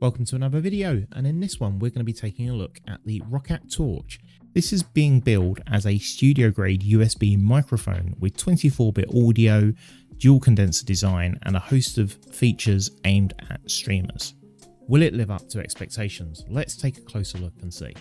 Welcome to another video, and in this one we're going to be taking a look at the Roccat Torch. This is being billed as a studio grade USB microphone with 24-bit audio, dual condenser design and a host of features aimed at streamers. Will it live up to expectations? Let's take a closer look and see.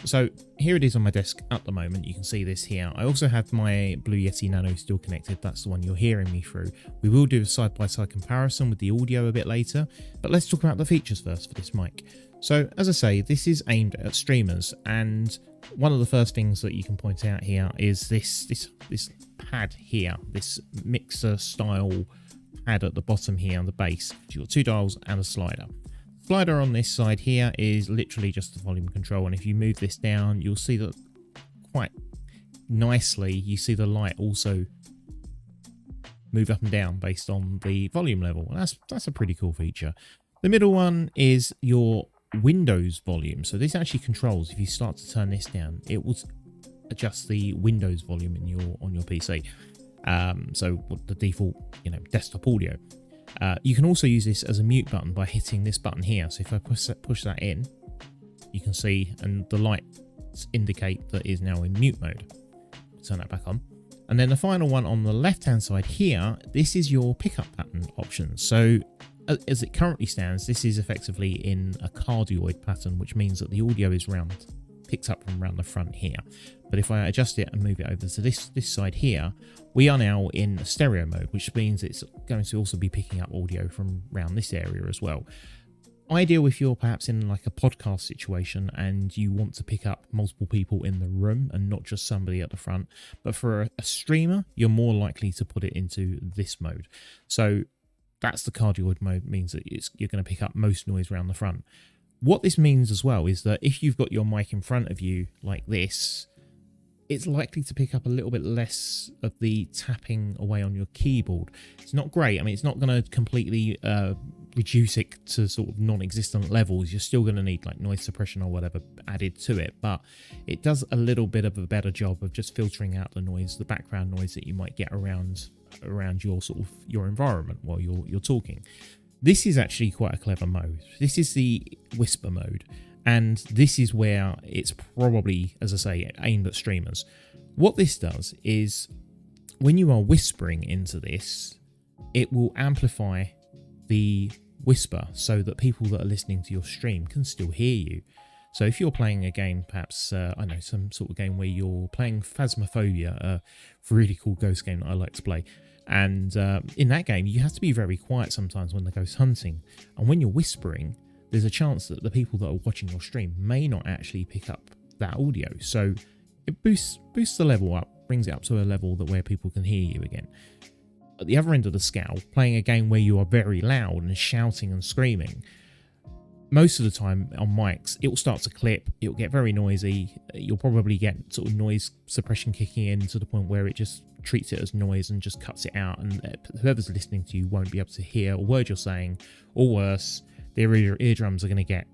So here it is on my desk at the moment. You can see this here. I also have my Blue Yeti Nano still connected. That's the one you're hearing me through. We will do a side-by-side comparison with the audio a bit later, but let's talk about the features first for this mic. So as I say, this is aimed at streamers, and one of the first things that you can point out here is this pad here, this mixer style pad at the bottom here on the base. You've got two dials and a slider. Slider on this side here is literally just the volume control, and if you move this down you'll see that quite nicely you see the light also move up and down based on the volume level. That's a pretty cool feature. The middle one is your Windows volume. So this actually controls, if you start to turn this down, it will adjust the Windows volume on your PC. So the default desktop audio. You can also use this as a mute button by hitting this button here. So if I push that in, you can see, and the lights indicate that it is now in mute mode. Turn that back on. And then the final one on the left hand side here, this is your pickup pattern options. So as it currently stands, this is effectively in a cardioid pattern, which means that the audio is picked up from around the front here. But if I adjust it and move it over to this side here, we are now in stereo mode, which means it's going to also be picking up audio from around this area as well. Ideal if you're perhaps in like a podcast situation and you want to pick up multiple people in the room and not just somebody at the front. But for a streamer, you're more likely to put it into this mode. So that's the cardioid mode, means that you're going to pick up most noise around the front. What this means as well is that if you've got your mic in front of you like this, it's likely to pick up a little bit less of the tapping away on your keyboard. It's not great. I mean, it's not going to completely reduce it to sort of non-existent levels. You're still going to need like noise suppression or whatever added to it, but it does a little bit of a better job of just filtering out the noise, the background noise that you might get around your environment while you're talking. This is actually quite a clever mode. This is the whisper mode, and this is where it's probably, as I say, aimed at streamers. What this does is when you are whispering into this, it will amplify the whisper so that people that are listening to your stream can still hear you. So if you're playing a game, perhaps, I know, some sort of game where you're playing Phasmophobia, a really cool ghost game that I like to play. And in that game, you have to be very quiet sometimes when the ghost hunting. And when you're whispering, there's a chance that the people that are watching your stream may not actually pick up that audio. So it boosts the level up, brings it up to a level where people can hear you again. At the other end of the scale, playing a game where you are very loud and shouting and screaming, most of the time on mics, it will start to clip, it will get very noisy, you'll probably get sort of noise suppression kicking in to the point where it just treats it as noise and just cuts it out, and whoever's listening to you won't be able to hear a word you're saying, or worse, their eardrums are going to get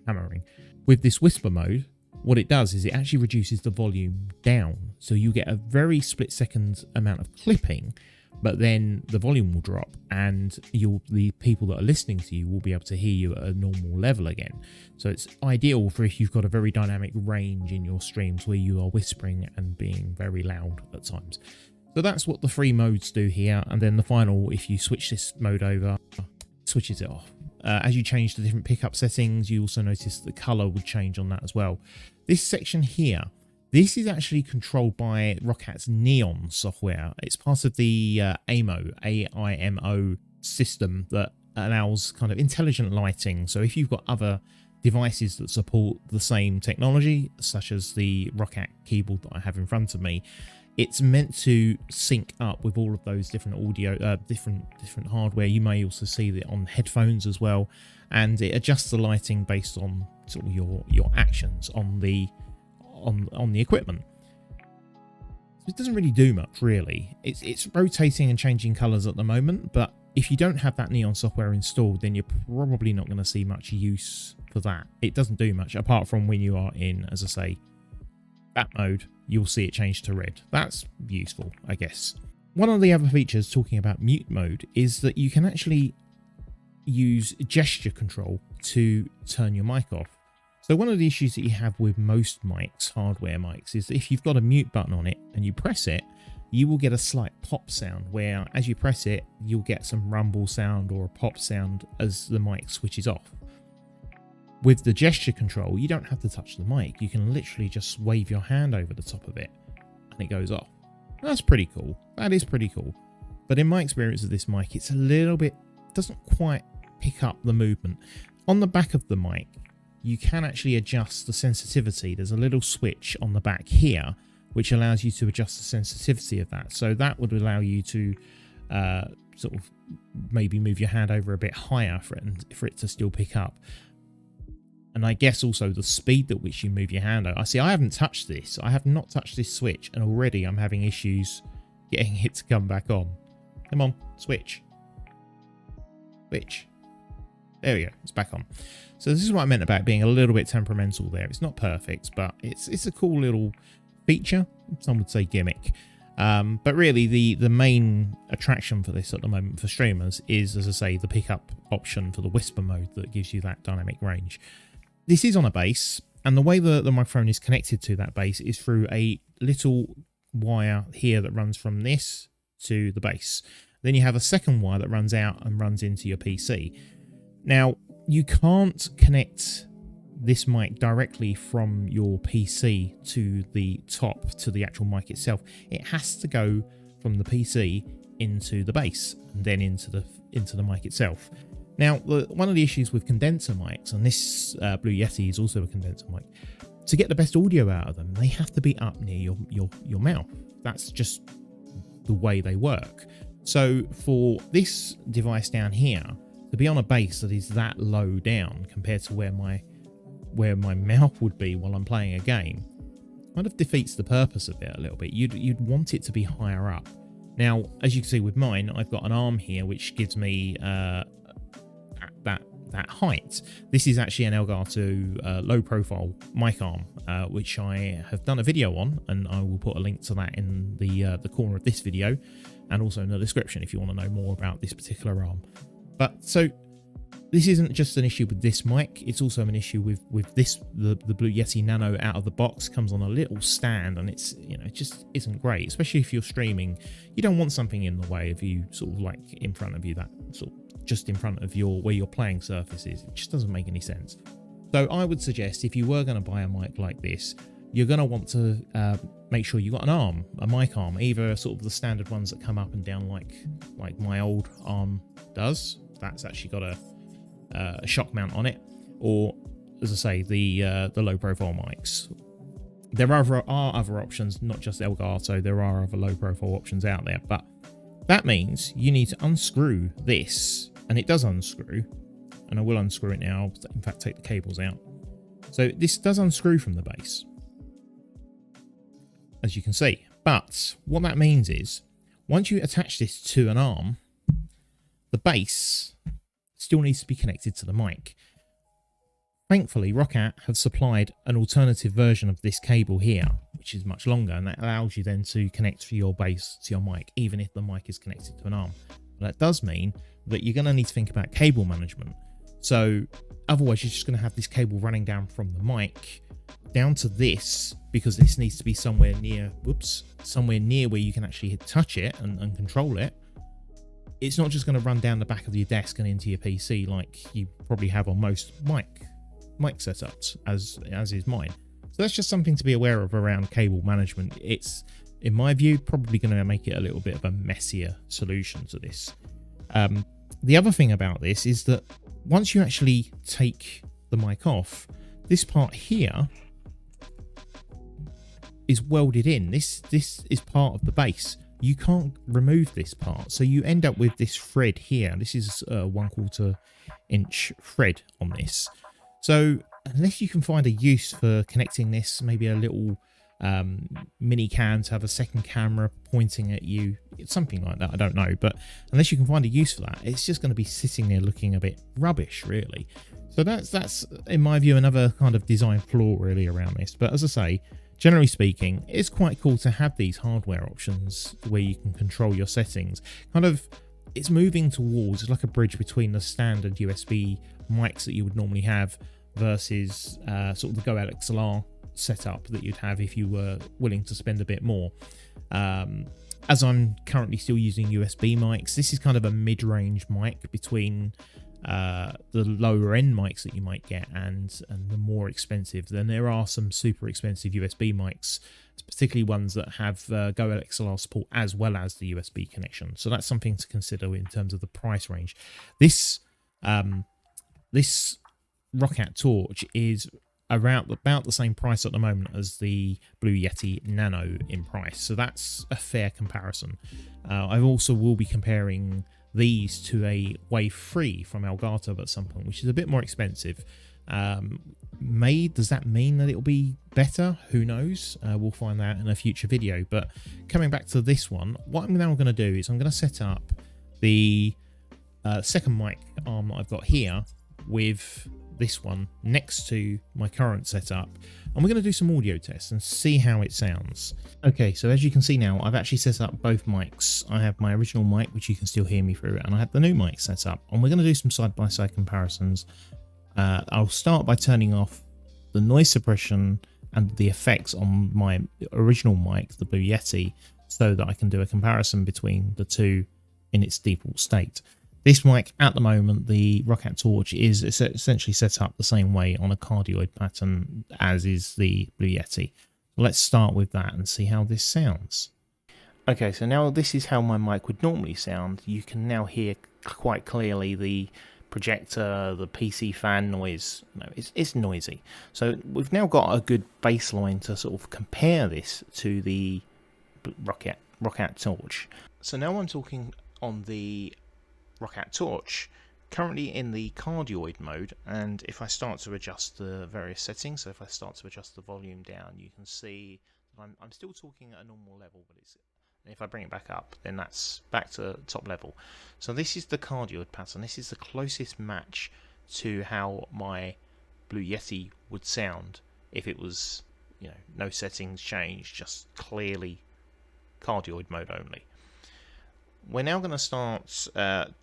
hammering. With this whisper mode, what it does is it actually reduces the volume down, so you get a very split-second amount of clipping, but then the volume will drop and the people that are listening to you will be able to hear you at a normal level again. So it's ideal for if you've got a very dynamic range in your streams where you are whispering and being very loud at times. So that's what the three modes do here. And then the final, if you switch this mode over, switches it off. As you change the different pickup settings, you also notice the color would change on that as well. This section here, this is actually controlled by Roccat's Neon software. It's part of the AIMO, AIMO system that allows kind of intelligent lighting. So if you've got other devices that support the same technology, such as the Roccat keyboard that I have in front of me, it's meant to sync up with all of those different audio, different hardware. You may also see that on headphones as well, and it adjusts the lighting based on sort of your actions on the equipment. So it doesn't really do much, really. It's rotating and changing colors at the moment, but if you don't have that Neon software installed, then you're probably not going to see much use for that. It doesn't do much apart from when you are in, as I say, that mode. You'll see it change to red. That's useful, I guess. One of the other features, talking about mute mode, is that you can actually use gesture control to turn your mic off. So one of the issues that you have with most mics, hardware mics, is that if you've got a mute button on it and you press it, you will get a slight pop sound where as you press it, you'll get some rumble sound or a pop sound as the mic switches off. With the gesture control, you don't have to touch the mic. You can literally just wave your hand over the top of it and it goes off. That's pretty cool. That is pretty cool. But in my experience of this mic, it's a little bit, doesn't quite pick up the movement. On the back of the mic, you can actually adjust the sensitivity. There's a little switch on the back here which allows you to adjust the sensitivity of that. So that would allow you to sort of maybe move your hand over a bit higher for it to still pick up. And I guess also the speed at which you move your hand over. I see I haven't touched this. I have not touched this switch, and already I'm having issues getting it to come back on. Come on, switch. Switch. There we go, it's back on. So this is what I meant about being a little bit temperamental there. It's not perfect, but it's a cool little feature. Some would say gimmick. But really the main attraction for this at the moment for streamers is, as I say, the pickup option for the whisper mode that gives you that dynamic range. This is on a base, and the way the microphone is connected to that base is through a little wire here that runs from this to the base. Then you have a second wire that runs out and runs into your PC. Now, you can't connect this mic directly from your PC to the top, to the actual mic itself. It has to go from the PC into the base and then into the mic itself. Now, one of the issues with condenser mics, and this Blue Yeti is also a condenser mic, to get the best audio out of them, they have to be up near your mouth. That's just the way they work. So for this device down here, to be on a base that is that low down compared to where my mouth would be while I'm playing a game, kind of defeats the purpose of it a little bit. You'd want it to be higher up. Now, as you can see with mine, I've got an arm here which gives me that height. This is actually an Elgato low profile mic arm, which I have done a video on, and I will put a link to that in the corner of this video, and also in the description if you want to know more about this particular arm. But so this isn't just an issue with this mic, it's also an issue with this, the Blue Yeti Nano out of the box comes on a little stand, and it's, you know, it just isn't great, especially if you're streaming. You don't want something in the way of you, sort of like in front of you, that sort of just in front of where your playing surface is. It just doesn't make any sense. So I would suggest, if you were going to buy a mic like this, you're going to want to make sure you got an arm, a mic arm, either sort of the standard ones that come up and down like my old arm does. That's actually got a shock mount on it, or, as I say, the low profile mics. There are other options, not just Elgato. There are other low profile options out there, but that means you need to unscrew this, and it does unscrew, and I will unscrew it now. In fact, take the cables out. So this does unscrew from the base, as you can see. But what that means is, once you attach this to an arm, the base still needs to be connected to the mic. Thankfully, Roccat have supplied an alternative version of this cable here, which is much longer, and that allows you then to connect your base to your mic, even if the mic is connected to an arm. But that does mean that you're going to need to think about cable management. So otherwise, you're just going to have this cable running down from the mic down to this, because this needs to be somewhere near, somewhere near where you can actually touch it and control it. It's not just going to run down the back of your desk and into your PC like you probably have on most mic setups, as is mine. So that's just something to be aware of around cable management. It's, in my view, probably going to make it a little bit of a messier solution to this. The other thing about this is that once you actually take the mic off, this part here is welded in. This is part of the base. You can't remove this part, so you end up with this thread here. This is a 1/4 inch thread on this. So unless you can find a use for connecting this, maybe a little mini cam to have a second camera pointing at you, something like that, I don't know. But unless you can find a use for that, it's just going to be sitting there looking a bit rubbish, really. So that's in my view another kind of design flaw really around this. But as I say, generally speaking, it's quite cool to have these hardware options where you can control your settings. Kind of, it's moving towards, it's like a bridge between the standard USB mics that you would normally have versus sort of the Go XLR setup that you'd have if you were willing to spend a bit more. As I'm currently still using USB mics, this is kind of a mid-range mic between the lower end mics that you might get and the more expensive. Then there are some super expensive USB mics, particularly ones that have Go XLR support as well as the USB connection. So that's something to consider in terms of the price range. This Roccat Torch is around about the same price at the moment as the Blue Yeti Nano in price, so that's a fair comparison. I also will be comparing these to a Wave 3 from Elgato at some point, which is a bit more expensive. Does that mean that it'll be better? Who knows? We'll find out in a future video. But coming back to this one, what I'm now going to do is I'm going to set up the second mic arm that I've got here with this one next to my current setup, and we're going to do some audio tests and see how it sounds. Okay, so as you can see now, I've actually set up both mics. I have my original mic, which you can still hear me through, and I have the new mic set up, and we're going to do some side-by-side comparisons. I'll start by turning off the noise suppression and the effects on my original mic, the Blue Yeti, so that I can do a comparison between the two in its default state. This mic at the moment, the Roccat Torch, is essentially set up the same way on a cardioid pattern as is the Blue Yeti. Let's start with that and see how this sounds. Okay, so now this is how my mic would normally sound. You can now hear quite clearly the projector, the PC fan noise. No, it's noisy. So we've now got a good baseline to sort of compare this to the Roccat Torch. So now I'm talking on the Roccat Torch, currently in the cardioid mode, and if I start to adjust the various settings, so if I start to adjust the volume down, you can see that I'm still talking at a normal level, but if I bring it back up, then that's back to top level. So this is the cardioid pattern. This is the closest match to how my Blue Yeti would sound if it was, no settings changed, just clearly cardioid mode only. We're now going to start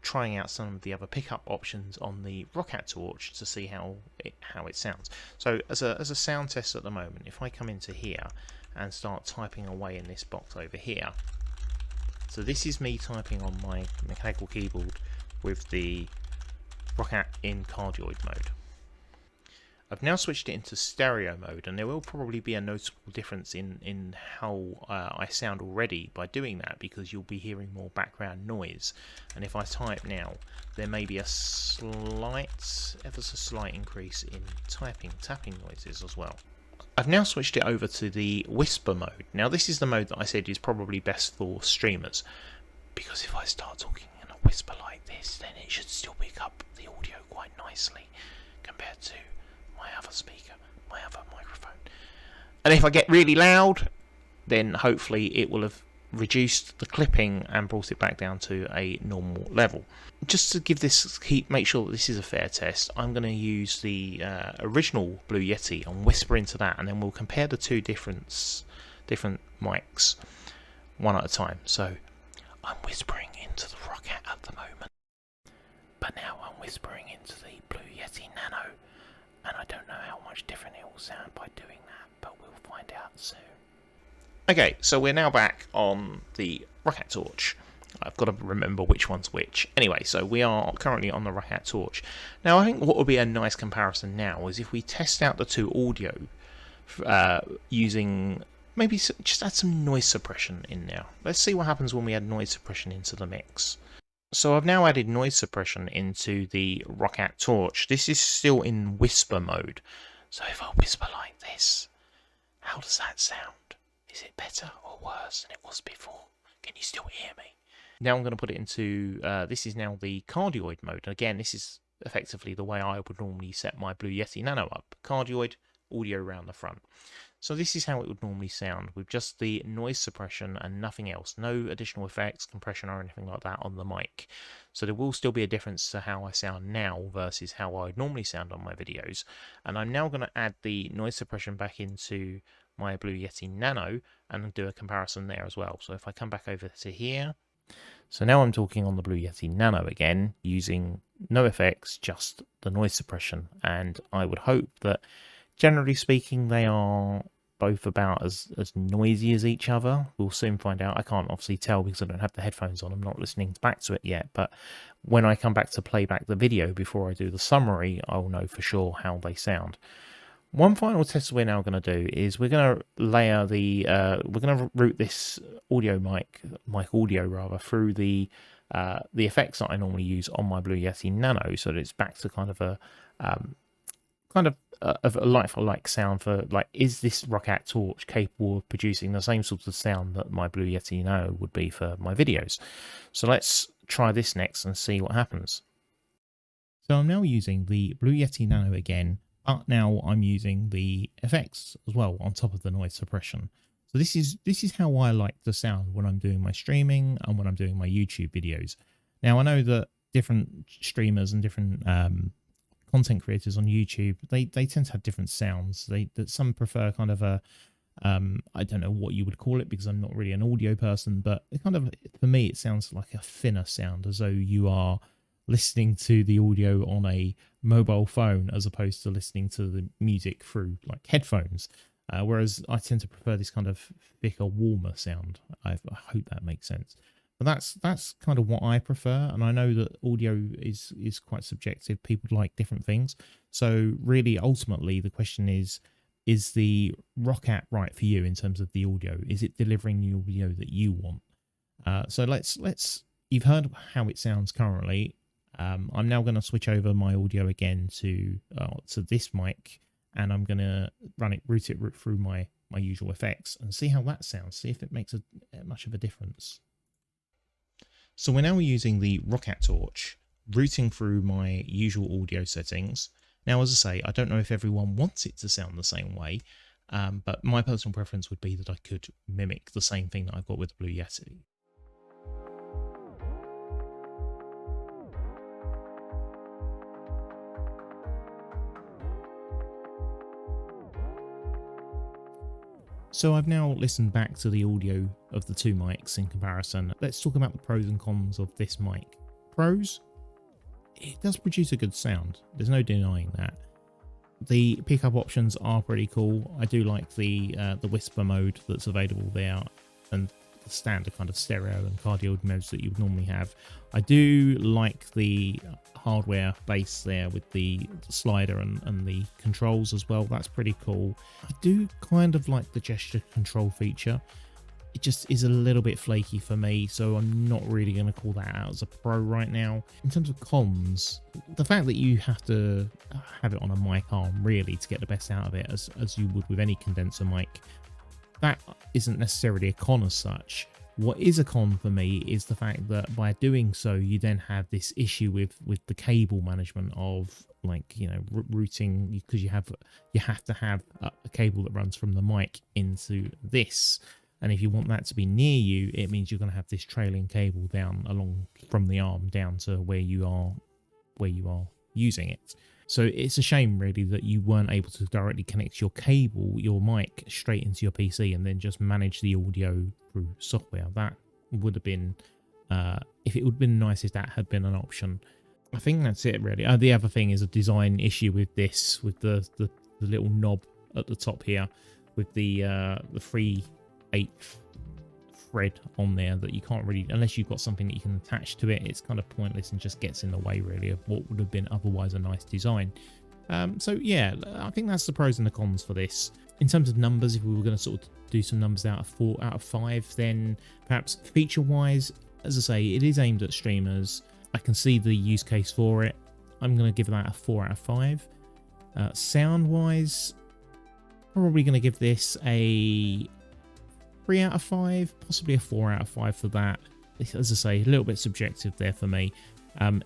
trying out some of the other pickup options on the Roccat Torch to see how it sounds. So as a sound test at the moment, if I come into here and start typing away in this box over here, so this is me typing on my mechanical keyboard with the Roccat in cardioid mode. I've now switched it into stereo mode, and there will probably be a noticeable difference in how I sound already by doing that, because you'll be hearing more background noise. And if I type now, there may be a ever so slight increase in tapping noises as well. I've now switched it over to the whisper mode. Now this is the mode that I said is probably best for streamers, because if I start talking in a whisper like this, then it should still pick up the audio quite nicely compared to my other speaker, my other microphone. And if I get really loud, then hopefully it will have reduced the clipping and brought it back down to a normal level. Just to make sure that this is a fair test, I'm going to use the original Blue Yeti and whisper into that, and then we'll compare the two different mics one at a time. So I'm whispering into the Roccat at the moment, but now I'm whispering into the Blue Yeti Nano, and I don't know how much different it will sound by doing that, but we'll find out soon. Okay, so we're now back on the Roccat Torch. I've got to remember which one's which. Anyway, so we are currently on the Roccat Torch. Now, I think what would be a nice comparison now is if we test out the two audio using, maybe just add some noise suppression in there. Let's see what happens when we add noise suppression into the mix. So I've now added noise suppression into the Roccat Torch. This is still in whisper mode. So if I whisper like this, how does that sound? Is it better or worse than it was before? Can you still hear me? Now I'm going to put it into, this is now the cardioid mode. And again, this is effectively the way I would normally set my Blue Yeti Nano up. Cardioid, audio around the front. So this is how it would normally sound with just the noise suppression and nothing else. No additional effects, compression or anything like that on the mic. So there will still be a difference to how I sound now versus how I would normally sound on my videos. And I'm now going to add the noise suppression back into my Blue Yeti Nano and do a comparison there as well. So if I come back over to here So now I'm talking on the Blue Yeti Nano again, using no effects, just the noise suppression. And I would hope that, generally speaking, they are both about as noisy as each other. We'll soon find out. I can't obviously tell because I don't have the headphones on. I'm not listening back to it yet. But when I come back to play back the video before I do the summary, I'll know for sure how they sound. One final test we're now going to do is we're going to layer the, we're going to route this audio mic audio rather, through the effects that I normally use on my Blue Yeti Nano, so that it's back to kind of a like-for-like sound for, like, is this Roccat Torch capable of producing the same sort of sound that my Blue Yeti Nano would be for my videos? So let's try this next and see what happens. So I'm now using the Blue Yeti Nano again, but now I'm using the effects as well on top of the noise suppression. So this is how I like the sound when I'm doing my streaming and when I'm doing my YouTube videos. Now I know that different streamers and different content creators on YouTube, they tend to have different sounds. That some prefer kind of a I don't know what you would call it because I'm not really an audio person, but it kind of, for me, it sounds like a thinner sound, as though you are listening to the audio on a mobile phone as opposed to listening to the music through like headphones. Whereas I tend to prefer this kind of thicker, warmer sound. I hope that makes sense. But that's kind of what I prefer, and I know that audio is quite subjective. People like different things. So really, ultimately, the question is the Roccat right for you in terms of the audio? Is it delivering the audio that you want? So let's. You've heard how it sounds currently. I'm now going to switch over my audio again to this mic, and I'm going to route it through my usual effects and see how that sounds. See if it makes much of a difference. So we're now using the Roccat Torch, routing through my usual audio settings. Now, as I say, I don't know if everyone wants it to sound the same way, but my personal preference would be that I could mimic the same thing that I've got with the Blue Yeti. So I've now listened back to the audio of the two mics in comparison. Let's talk about the pros and cons of this mic. Pros? It does produce a good sound. There's no denying that. The pickup options are pretty cool. I do like the whisper mode that's available there, and the standard kind of stereo and cardioid modes that you would normally have. I do like the hardware base there with the slider and the controls as well. That's pretty cool. I do kind of like the gesture control feature. It just is a little bit flaky for me, so I'm not really going to call that out as a pro right now. In terms of cons, the fact that you have to have it on a mic arm really to get the best out of it, as you would with any condenser mic, that isn't necessarily a con as such. What is a con for me is the fact that by doing so, you then have this issue with the cable management of, like, you know, routing, because you have to have a cable that runs from the mic into this. And if you want that to be near you, it means you're going to have this trailing cable down along from the arm down to where you are using it. So it's a shame really that you weren't able to directly connect your mic straight into your PC and then just manage the audio through software. That would have been, if it would have been nice if that had been an option. I think that's it really. The other thing is a design issue with this, with the little knob at the top here, with the 3/8 thread on there that you can't really, unless you've got something that you can attach to it, it's kind of pointless and just gets in the way really of what would have been otherwise a nice design. So yeah, I think that's the pros and the cons for this. In terms of numbers, if we were going to sort of do some numbers out of 4 out of 5, then perhaps feature wise, as I say, it is aimed at streamers. I can see the use case for it. I'm going to give that a 4 out of 5. Sound wise, probably going to give this a 3 out of 5, possibly a 4 out of 5 for that. As I say, a little bit subjective there for me.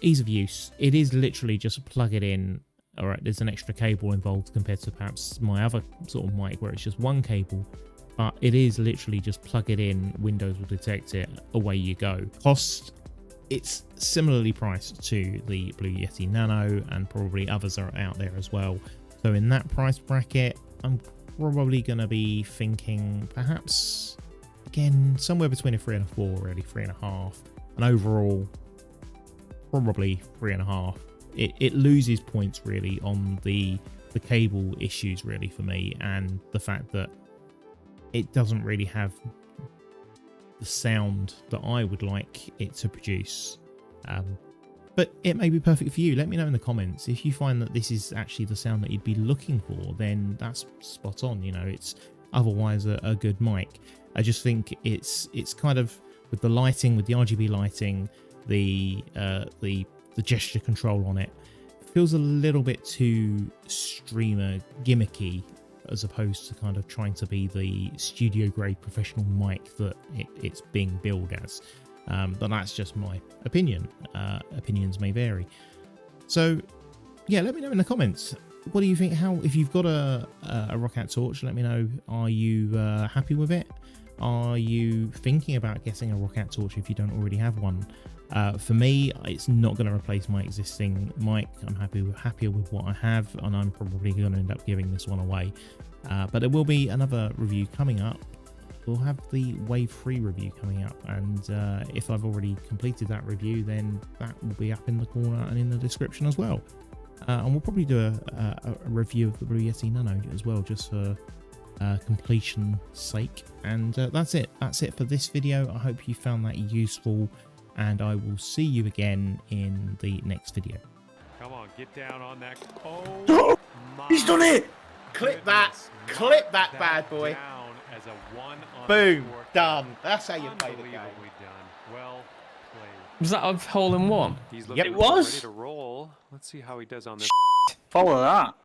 Ease of use, it is literally just plug it in. All right, there's an extra cable involved compared to perhaps my other sort of mic where it's just one cable, but it is literally just plug it in, Windows will detect it, away you go. Cost, it's similarly priced to the Blue Yeti Nano, and probably others are out there as well. So in that price bracket, I'm probably going to be thinking perhaps again, somewhere between a 3 and a 4, really, 3.5, and overall, probably 3.5. It loses points really on the cable issues really for me, and the fact that it doesn't really have the sound that I would like it to produce. But it may be perfect for you. Let me know in the comments if you find that this is actually the sound that you'd be looking for. Then that's spot on. You know, it's otherwise a good mic. I just think it's kind of, with the lighting, with the RGB lighting, the gesture control on it, feels a little bit too streamer gimmicky, as opposed to kind of trying to be the studio grade professional mic that it's being billed as. But that's just my opinion. Opinions may vary. So yeah, let me know in the comments. What do you think? How, if you've got a Roccat Torch, let me know. Are you happy with it? Are you thinking about getting a Roccat Torch if you don't already have one? For me, it's not going to replace my existing mic. I'm happier with what I have, and I'm probably going to end up giving this one away. But there will be another review coming up. We'll have the Wave 3 review coming up, and if I've already completed that review, then that will be up in the corner and in the description as well. And we'll probably do a review of the Blue Yeti Nano as well, just for completion's sake. And that's it for this video. I hope you found that useful, and I will see you again in the next video. Come on, get down on that. Oh, He's done it! Clip that bad boy. As a one on Boom, done. That's how you play the game. Done. Well played. Was that a hole in one? He's Yep, it was. ready to roll. Let's see how he does on this. Follow that.